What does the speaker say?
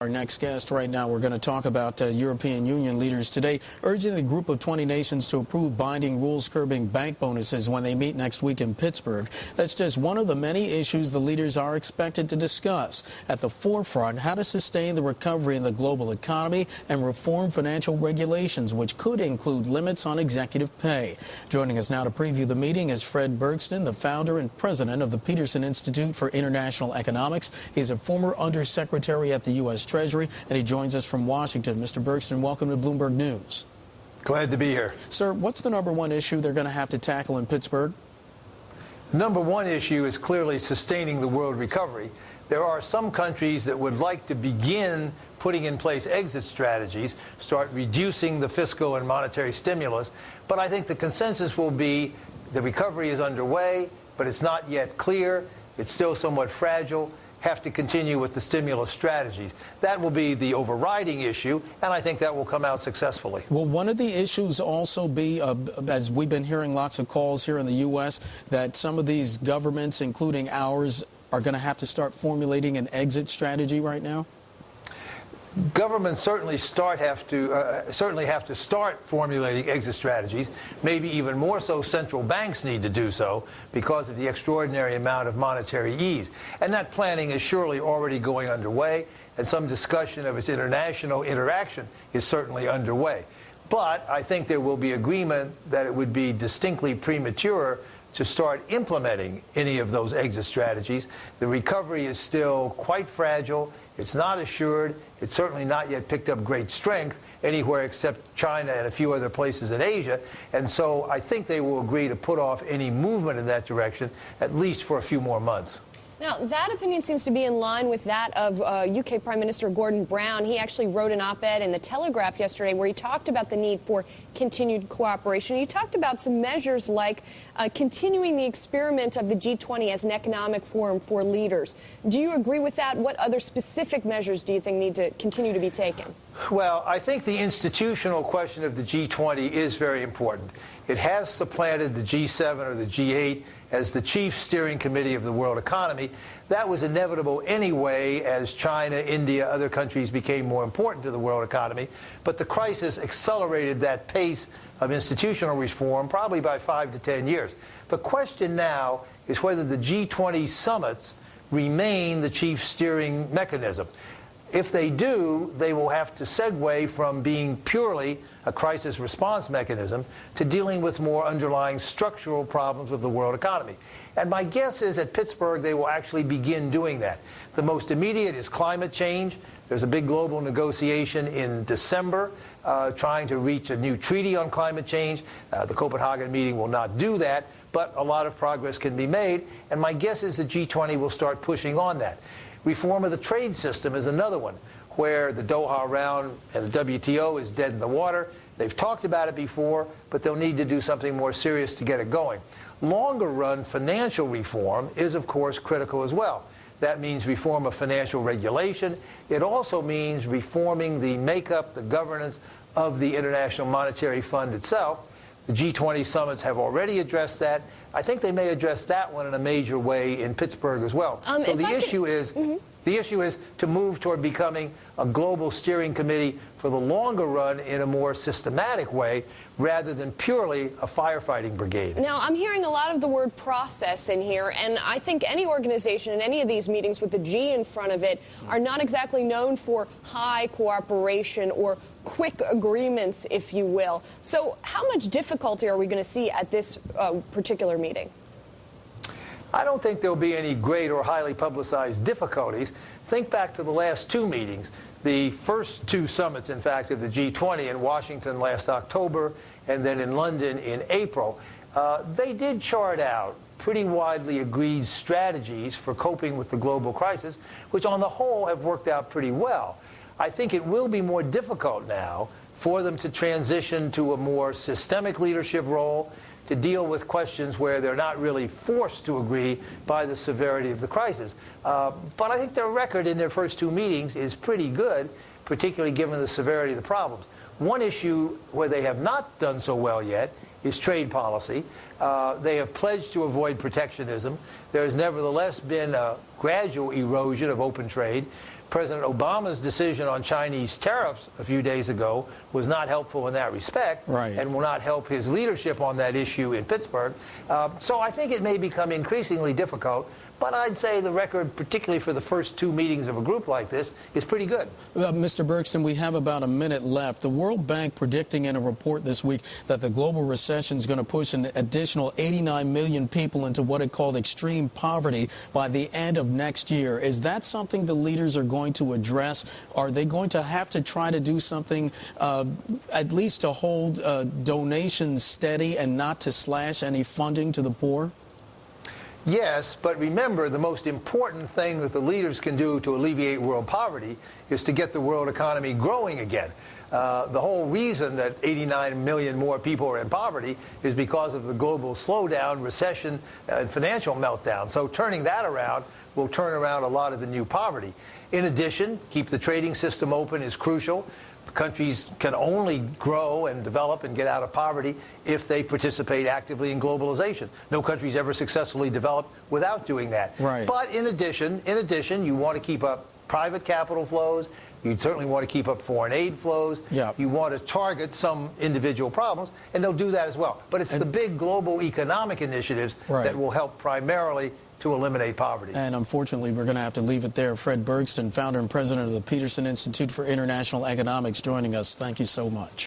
Our next guest right now, we're going to talk about European Union leaders today urging the group of 20 nations to approve binding rules curbing bank bonuses when they meet next week in Pittsburgh. That's just one of the many issues the leaders are expected to discuss. At the forefront, how to sustain the recovery in the global economy and reform financial regulations, which could include limits on executive pay. Joining us now to preview the meeting is Fred Bergsten, the founder and president of the Petersen Institute for International Economics. He's a former undersecretary at the U.S. Treasury, and he joins us from Washington. Mr. Bergsten, welcome to Bloomberg News. Glad to be here. Sir, what's the number one issue they're going to have to tackle in Pittsburgh? The number one issue is clearly sustaining the world recovery. There are some countries that would like to begin putting in place exit strategies, start reducing the fiscal and monetary stimulus, but I think the consensus will be the recovery is underway, but it's not yet clear. It's still somewhat fragile. Have to continue with the stimulus strategies. That will be the overriding issue, and I think that will come out successfully. Will one of the issues also be, as we've been hearing lots of calls here in the U.S., that some of these governments, including ours, are going to have to start formulating an exit strategy right now? Governments certainly have to start formulating exit strategies. Maybe even more so, central banks need to do so because of the extraordinary amount of monetary ease. And that planning is surely already going underway, and some discussion of its international interaction is certainly underway. But I think there will be agreement that it would be distinctly premature to start implementing any of those exit strategies. The recovery is still quite fragile. It's not assured. It's certainly not yet picked up great strength anywhere except China and a few other places in Asia. And so I think they will agree to put off any movement in that direction, at least for a few more months. Now, that opinion seems to be in line with that of UK Prime Minister Gordon Brown. He actually wrote an op-ed in the Telegraph yesterday where he talked about the need for continued cooperation. He talked about some measures like continuing the experiment of the G-20 as an economic forum for leaders. Do you agree with that? What other specific measures do you think need to continue to be taken? Well, I think the institutional question of the G20 is very important. It has supplanted the G7 or the G8 as the chief steering committee of the world economy. That was inevitable anyway as China, India, other countries became more important to the world economy. But the crisis accelerated that pace of institutional reform probably by 5 to 10 years. The question now is whether the G20 summits remain the chief steering mechanism. If they do, they will have to segue from being purely a crisis response mechanism to dealing with more underlying structural problems of the world economy. And my guess is at Pittsburgh they will actually begin doing that. The most immediate is climate change. There's a big global negotiation in December trying to reach a new treaty on climate change. The Copenhagen meeting will not do that, but a lot of progress can be made. And my guess is the G20 will start pushing on that. Reform of the trade system is another one, where the Doha round and the WTO is dead in the water. They've talked about it before, but they'll need to do something more serious to get it going. Longer run financial reform is, of course, critical as well. That means reform of financial regulation. It also means reforming the makeup, the governance of the International Monetary Fund itself. The G20 summits have already addressed that. I think they may address that one in a major way in Pittsburgh as well. So the issue is to move toward becoming a global steering committee for the longer run in a more systematic way rather than purely a firefighting brigade. Now, I'm hearing a lot of the word process in here, and I think any organization in any of these meetings with the G in front of it are not exactly known for high cooperation or quick agreements, if you will. So how much difficulty are we going to see at this particular meeting? I don't think there'll be any great or highly publicized difficulties. Think back to the last two meetings, the first two summits, in fact, of the G20 in Washington last October and then in London in April. They did chart out pretty widely agreed strategies for coping with the global crisis, which on the whole have worked out pretty well. I think it will be more difficult now for them to transition to a more systemic leadership role, to deal with questions where they're not really forced to agree by the severity of the crisis. But I think their record in their first two meetings is pretty good, particularly given the severity of the problems. One issue where they have not done so well yet is trade policy. They have pledged to avoid protectionism. There has nevertheless been a gradual erosion of open trade. President Obama's decision on Chinese tariffs a few days ago was not helpful in that respect, right, and will not help his leadership on that issue in Pittsburgh. So I think it may become increasingly difficult. But I'd say the record, particularly for the first two meetings of a group like this, is pretty good. Mr. Bergsten, we have about a minute left. The World Bank predicting in a report this week that the global recession is going to push an additional 89 million people into what it called extreme poverty by the end of next year. Is that something the leaders are going to address? Are they going to have to try to do something at least to hold donations steady and not to slash any funding to the poor? Yes, but remember, the most important thing that the leaders can do to alleviate world poverty is to get the world economy growing again. The whole reason that 89 million more people are in poverty is because of the global slowdown, recession, and financial meltdown. So turning that around will turn around a lot of the new poverty. In addition, keep the trading system open is crucial. Countries can only grow and develop and get out of poverty if they participate actively in globalization. No country's ever successfully developed without doing that. Right. But in addition, you want to keep up private capital flows. You certainly want to keep up foreign aid flows. Yep. You want to target some individual problems, and they'll do that as well. But it's the big global economic initiatives that will help primarily to eliminate poverty. And unfortunately, we're going to have to leave it there. Fred Bergsten, founder and president of the Petersen Institute for International Economics, joining us. Thank you so much.